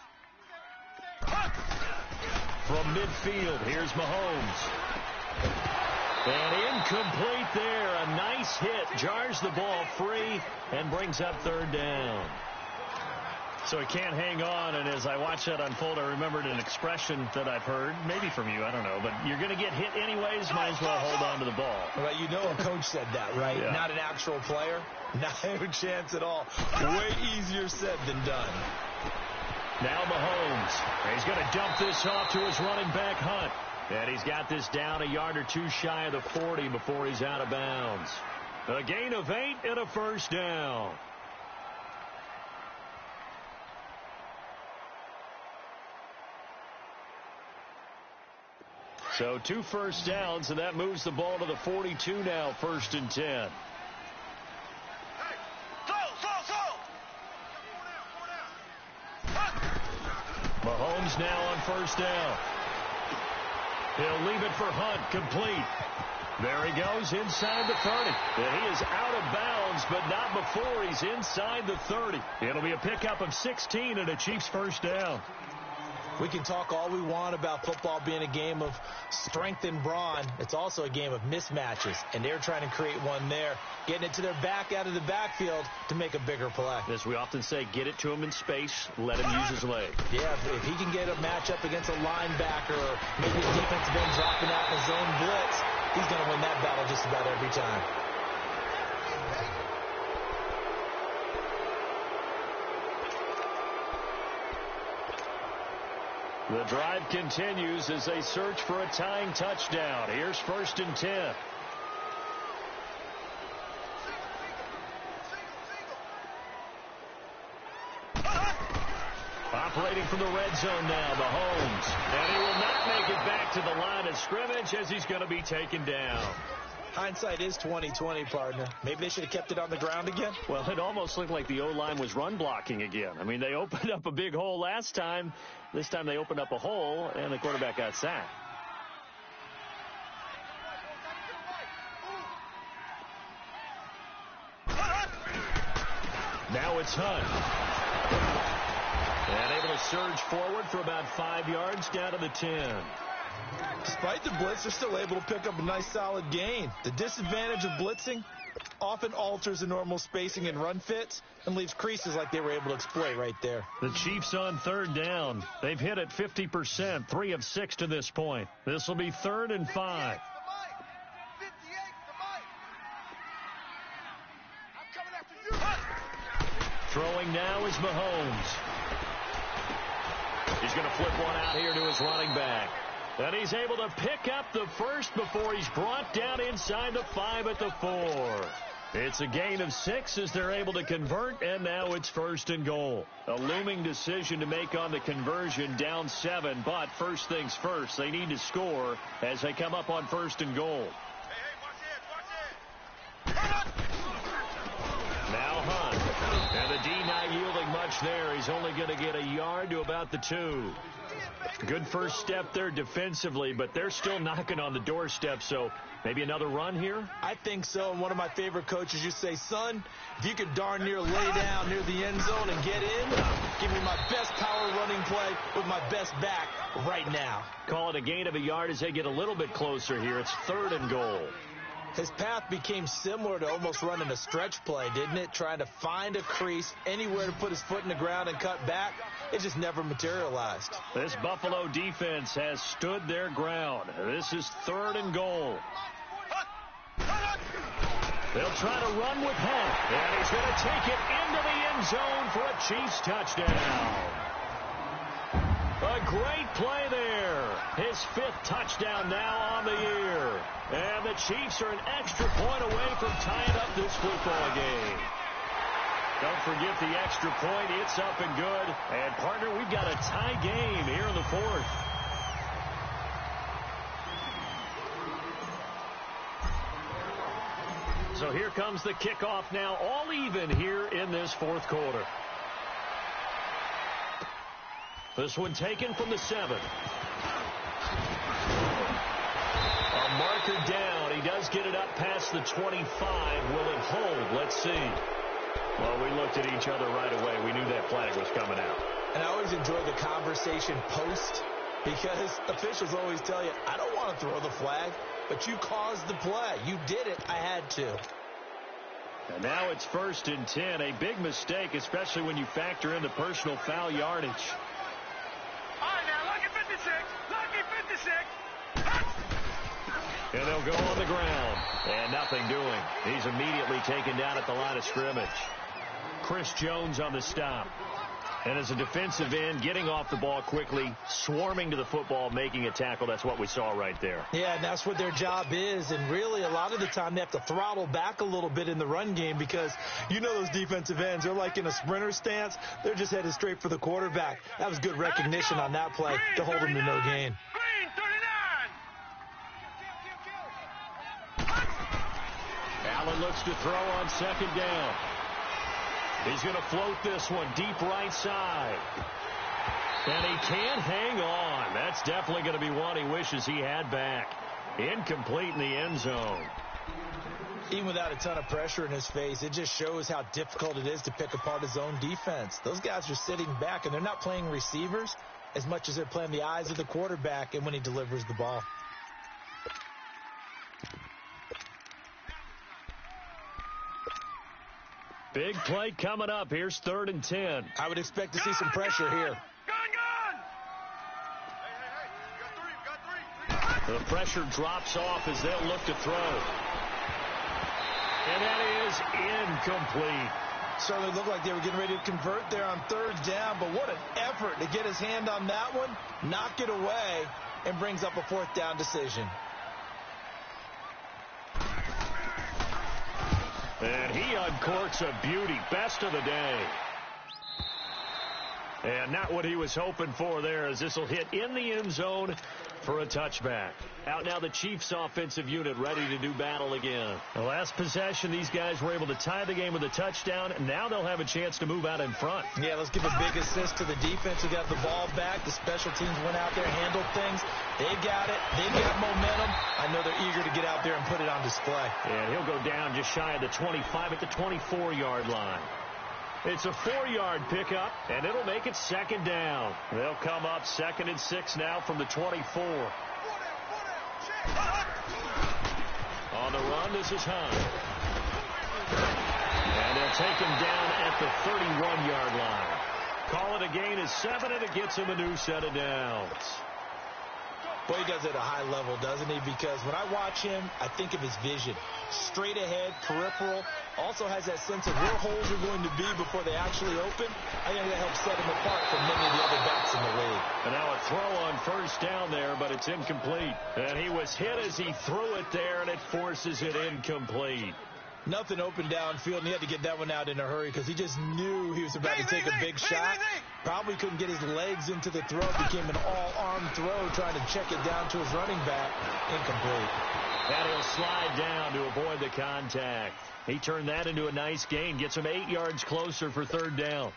From midfield, here's Mahomes. And incomplete there. A nice hit. Jars the ball free and brings up 3rd down. So he can't hang on, and as I watch that unfold, I remembered an expression that I've heard, maybe from you, I don't know, but you're going to get hit anyways, might as well hold on to the ball. Right, you know a coach said that, right? Yeah. Not an actual player. Not a chance at all. Way easier said than done. Now Mahomes. He's going to dump this off to his running back, Hunt. And he's got this down a yard or two shy of the 40 before he's out of bounds. A gain of 8 and a 1st down. So 2 first downs, and that moves the ball to the 42 now, 1st and 10. Hey, slow. Mahomes now on 1st down. He'll leave it for Hunt, complete. There he goes inside the 30. And he is out of bounds, but not before he's inside the 30. It'll be a pickup of 16 and a Chiefs 1st down. We can talk all we want about football being a game of strength and brawn. It's also a game of mismatches, and they're trying to create one there, getting it to their back out of the backfield to make a bigger play. As we often say, get it to him in space, let him use his leg. Yeah, if he can get a matchup against a linebacker, or maybe a defensive end dropping out in a zone blitz, he's going to win that battle just about every time. The drive continues as they search for a tying touchdown. Here's 1st and 10. Operating from the red zone now, Mahomes. And he will not make it back to the line of scrimmage as he's going to be taken down. Hindsight is 20/20, partner. Maybe they should have kept it on the ground again. Well, it almost looked like the O-line was run blocking again. I mean, they opened up a big hole last time. This time they opened up a hole, and the quarterback got sacked. Now it's Hunt. And able to surge forward for about 5 yards down to the 10. Despite the blitz, they're still able to pick up a nice solid gain. The disadvantage of blitzing often alters the normal spacing and run fits and leaves creases like they were able to exploit right there. The Chiefs on 3rd down. They've hit it 50%, 3 of 6 to this point. This will be 3rd and 5. Throwing now is Mahomes. He's going to flip one out here to his running back. And he's able to pick up the first before he's brought down inside the 5 at the 4. It's a gain of 6 as they're able to convert, and now it's 1st and goal. A looming decision to make on the conversion, down 7, but first things first, they need to score as they come up on 1st and goal. Now Hunt, and the D not yielding much there. He's only going to get a yard to about the 2. Good first step there defensively, but they're still knocking on the doorstep, so maybe another run here? I think so, and one of my favorite coaches used to say, son, if you could darn near lay down near the end zone and get in, give me my best power running play with my best back right now. Call it a gain of a yard as they get a little bit closer here. It's 3rd and goal. His path became similar to almost running a stretch play, didn't it? Trying to find a crease, anywhere to put his foot in the ground and cut back. It just never materialized. This Buffalo defense has stood their ground. This is 3rd and goal. They'll try to run with Hunt, and he's going to take it into the end zone for a Chiefs touchdown. A great play there. His 5th touchdown now on the year. And the Chiefs are an extra point away from tying up this football game. Don't forget the extra point. It's up and good. And, partner, we've got a tie game here in the 4th. So here comes the kickoff now, all even here in this 4th quarter. This one taken from the 7. A marker down. He does get it up past the 25. Will it hold? Let's see. Well, we looked at each other right away. We knew that flag was coming out. And I always enjoy the conversation post because officials always tell you, I don't want to throw the flag, but you caused the play. You did it. I had to. And now it's 1st and 10. A big mistake, especially when you factor in the personal foul yardage. All right, now, lucky 56. Lucky 56. And they'll go on the ground. And nothing doing. He's immediately taken down at the line of scrimmage. Chris Jones on the stop. And as a defensive end, getting off the ball quickly, swarming to the football, making a tackle. That's what we saw right there. Yeah, and that's what their job is. And really, a lot of the time, they have to throttle back a little bit in the run game because you know those defensive ends, they're like in a sprinter stance. They're just headed straight for the quarterback. That was good recognition on that play to hold him to no gain. Green 39. Allen looks to throw on 2nd down. He's going to float this one deep right side. And he can't hang on. That's definitely going to be one he wishes he had back. Incomplete in the end zone. Even without a ton of pressure in his face, it just shows how difficult it is to pick apart his own defense. Those guys are sitting back, and they're not playing receivers as much as they're playing the eyes of the quarterback and when he delivers the ball. Big play coming up. Here's 3rd and 10. I would expect to see some pressure here. Gun! Hey, you got 3. The pressure drops off as they'll look to throw. And that is incomplete. Certainly looked like they were getting ready to convert there on third down, but what an effort to get his hand on that one, knock it away, and brings up a fourth down decision. And he uncorks a beauty. Best of the day. And not what he was hoping for there, as this will hit in the end zone for a touchback. Out now the Chiefs offensive unit ready to do battle again. The last possession, these guys were able to tie the game with a touchdown, and now they'll have a chance to move out in front. Yeah, let's give a big assist to the defense who got the ball back. The special teams went out there, handled things. They got it. They got momentum. I know they're eager to get out there and put it on display. And he'll go down just shy of the 25 at the 24-yard line. It's a 4-yard pickup, and it'll make it second down. They'll come up 2nd and 6 now from the 24. On the run, this is Hunt. And they'll take him down at the 31-yard line. Call it a gain of 7, and it gets him a new set of downs. Boy, he does it at a high level, doesn't he? Because when I watch him, I think of his vision. Straight ahead, peripheral. Also has that sense of where holes are going to be before they actually open. I think that helps set him apart from many of the other backs in the league. And now a throw on first down there, but it's incomplete. And he was hit as he threw it there, and it forces it incomplete. Nothing open downfield, and he had to get that one out in a hurry because he just knew he was about to take a big shot. Probably couldn't get his legs into the throw. Became an all-arm throw trying to check it down to his running back. Incomplete. And he'll slide down to avoid the contact. He turned that into a nice gain. Gets him 8 yards closer for third down.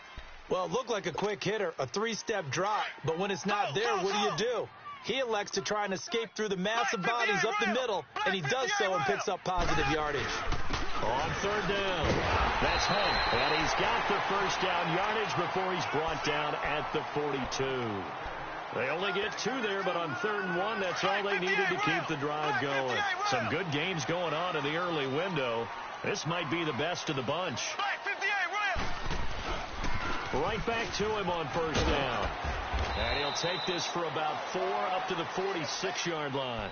Well, it looked like a quick hitter, a 3-step drop. But when it's not there, what do? He elects to try and escape through the massive bodies up the middle, and he does so and picks up positive yardage. On third down, that's Hunt. And he's got the first down yardage before he's brought down at the 42. They only get 2 there, but on 3rd and 1, that's all they needed to keep the drive going. Some good games going on in the early window. This might be the best of the bunch. Right back to him on first down. And he'll take this for about 4 up to the 46-yard line.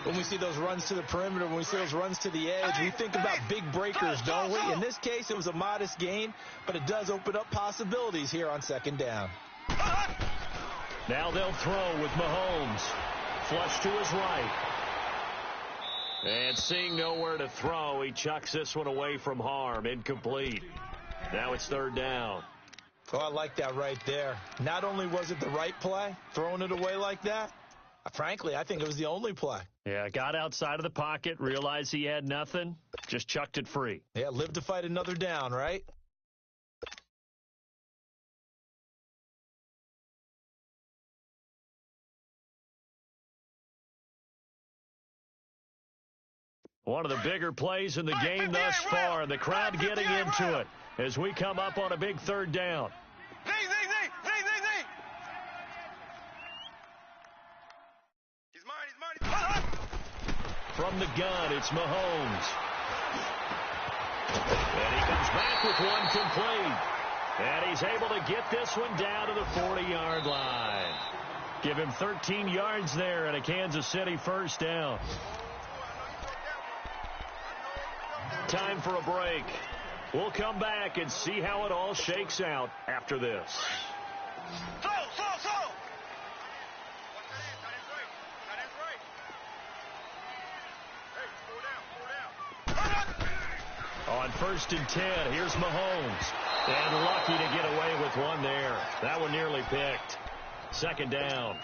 When we see those runs to the perimeter, when we see those runs to the edge, we think about big breakers, don't we? In this case, it was a modest gain, but it does open up possibilities here on 2nd down. Now they'll throw with Mahomes. Flush to his right. And seeing nowhere to throw, he chucks this one away from harm. Incomplete. Now it's 3rd down. Oh, I like that right there. Not only was it the right play, throwing it away like that, frankly, I think it was the only play. Yeah, got outside of the pocket, realized he had nothing, just chucked it free. Yeah, live to fight another down, right? One of the bigger plays in the game thus far, and the crowd getting into it as we come up on a big 3rd down. From the gun, it's Mahomes. And he comes back with one complete. And he's able to get this one down to the 40-yard line. Give him 13 yards there and a Kansas City first down. Time for a break. We'll come back and see how it all shakes out after this. On 1st and 10, here's Mahomes. And lucky to get away with one there. That one nearly picked. 2nd down.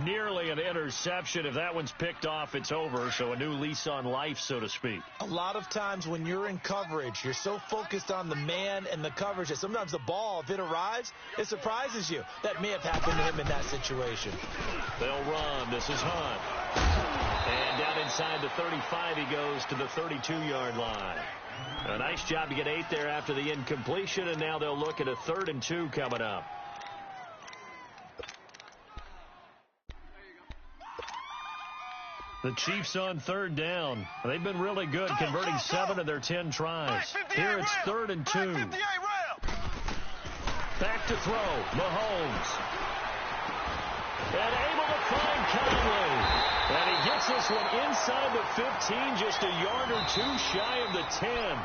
Nearly an interception. If that one's picked off, it's over. So a new lease on life, so to speak. A lot of times when you're in coverage, you're so focused on the man and the coverage that sometimes the ball, if it arrives, it surprises you. That may have happened to him in that situation. They'll run. This is Hunt. And down inside the 35, he goes to the 32-yard line. A nice job to get 8 there after the incompletion, and now they'll look at a 3rd and 2 coming up. The Chiefs on 3rd down. They've been really good, converting 7 of their 10 tries. Here it's 3rd and 2. Back to throw. Mahomes. And able to find Conley. And he gets this one inside the 15, just a yard or two shy of the 10.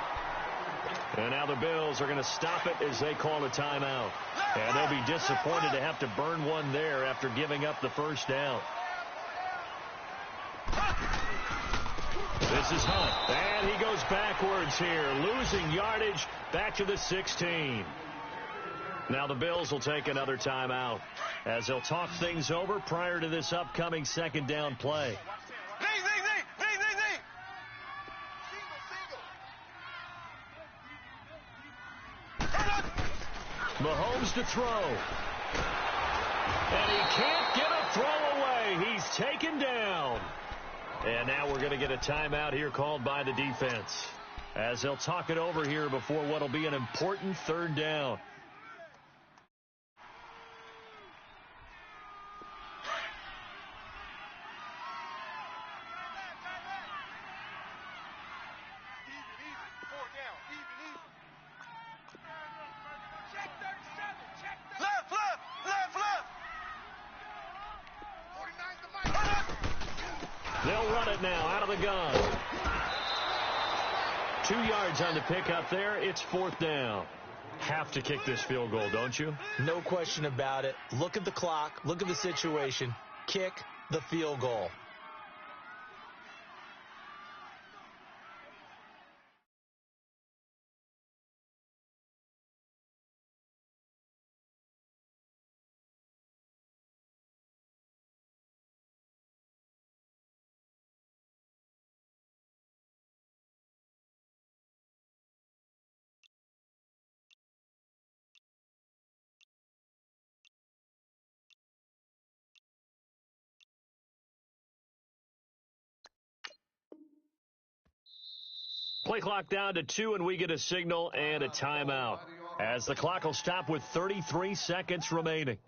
And now the Bills are going to stop it as they call a timeout. And they'll be disappointed to have to burn one there after giving up the first down. This is Hunt. And he goes backwards here, losing yardage back to the 16. Now the Bills will take another timeout as they'll talk things over prior to this upcoming second down play. Mahomes to throw. And he can't get a throw away. He's taken down. And now we're going to get a timeout here called by the defense as they'll talk it over here before what will be an important third down. They'll run it now out of the gun. 2 yards on the pickup there. It's fourth down. Have to kick this field goal, don't you? No question about it. Look at the clock. Look at the situation. Kick the field goal. Play clock down to 2, and we get a signal and a timeout as the clock will stop with 33 seconds remaining.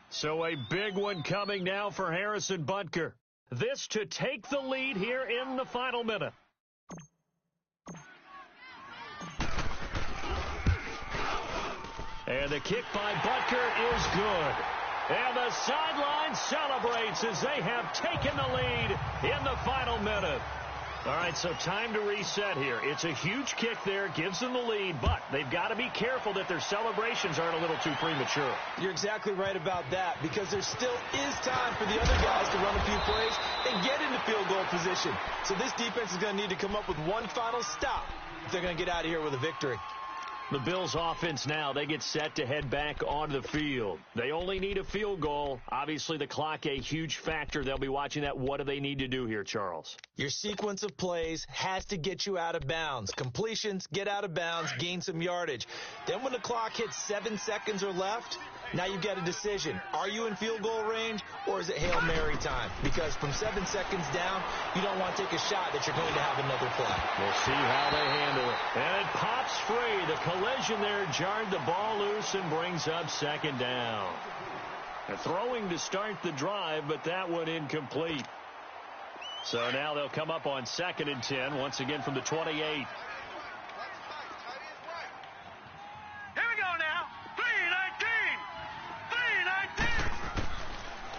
So a big one coming now for Harrison Butker. This to take the lead here in the final minute. And the kick by Butker is good. And the sideline celebrates as they have taken the lead in the final minute. All right, so time to reset here. It's a huge kick there, gives them the lead, but they've got to be careful that their celebrations aren't a little too premature. You're exactly right about that, because there still is time for the other guys to run a few plays and get into field goal position. So this defense is going to need to come up with one final stop if they're going to get out of here with a victory. The Bills offense now, they get set to head back onto the field. They only need a field goal. Obviously, the clock a huge factor. They'll be watching that. What do they need to do here, Charles? Your sequence of plays has to get you out of bounds. Completions, get out of bounds, gain some yardage. Then when the clock hits 7 seconds or left, now you've got a decision. Are you in field goal range, or is it Hail Mary time? Because from 7 seconds down, you don't want to take a shot that you're going to have another play. We'll see how they handle it. And it pops free. The collision there jarred the ball loose and brings up second down. A throwing to start the drive, but that one incomplete. So now they'll come up on 2nd and 10, once again from the 28.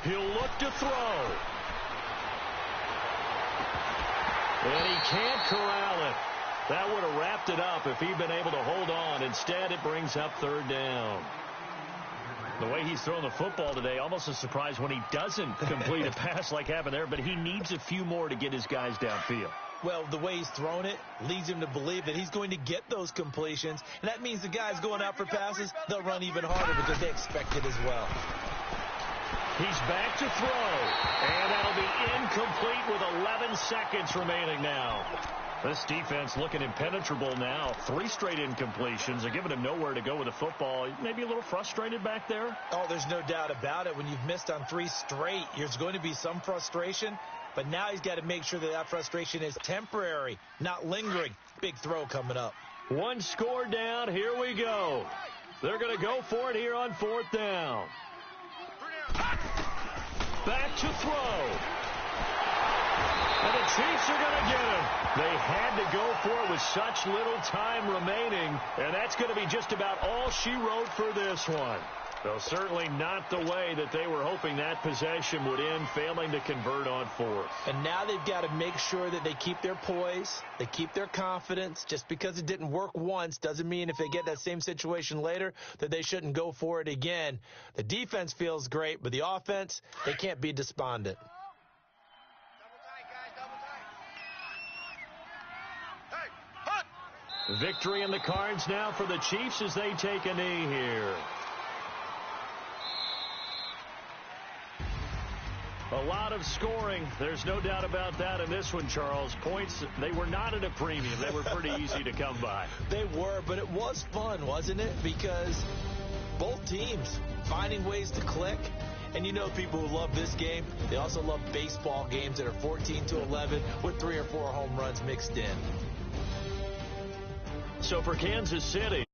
He'll look to throw. And he can't corral it. That would have wrapped it up if he'd been able to hold on. Instead, it brings up third down. The way he's throwing the football today, almost a surprise when he doesn't complete a pass like happened there, but he needs a few more to get his guys downfield. Well, the way he's thrown it leads him to believe that he's going to get those completions. And that means the guys going out for passes, they'll run even harder because they expect it as well. He's back to throw, and that'll be incomplete with 11 seconds remaining now. This defense looking impenetrable now. 3 straight incompletions. They're giving him nowhere to go with the football. Maybe a little frustrated back there? Oh, there's no doubt about it. When you've missed on 3 straight, there's going to be some frustration. But now he's got to make sure that that frustration is temporary, not lingering. Big throw coming up. 1 score down. Here we go. They're going to go for it here on 4th down. Back to throw. And the Chiefs are going to get him. They had to go for it with such little time remaining, and that's going to be just about all she wrote for this one. Well, certainly not the way that they were hoping that possession would end, failing to convert on fourth. And now they've got to make sure that they keep their poise, they keep their confidence. Just because it didn't work once doesn't mean if they get that same situation later that they shouldn't go for it again. The defense feels great, but the offense, they can't be despondent. Victory in the cards now for the Chiefs as they take a knee here. A lot of scoring. There's no doubt about that in this one, Charles. Points, they were not at a premium. They were pretty easy to come by. They were, but it was fun, wasn't it? Because both teams finding ways to click. And you know people who love this game, they also love baseball games that are 14-11 with 3 or 4 home runs mixed in. So for Kansas City,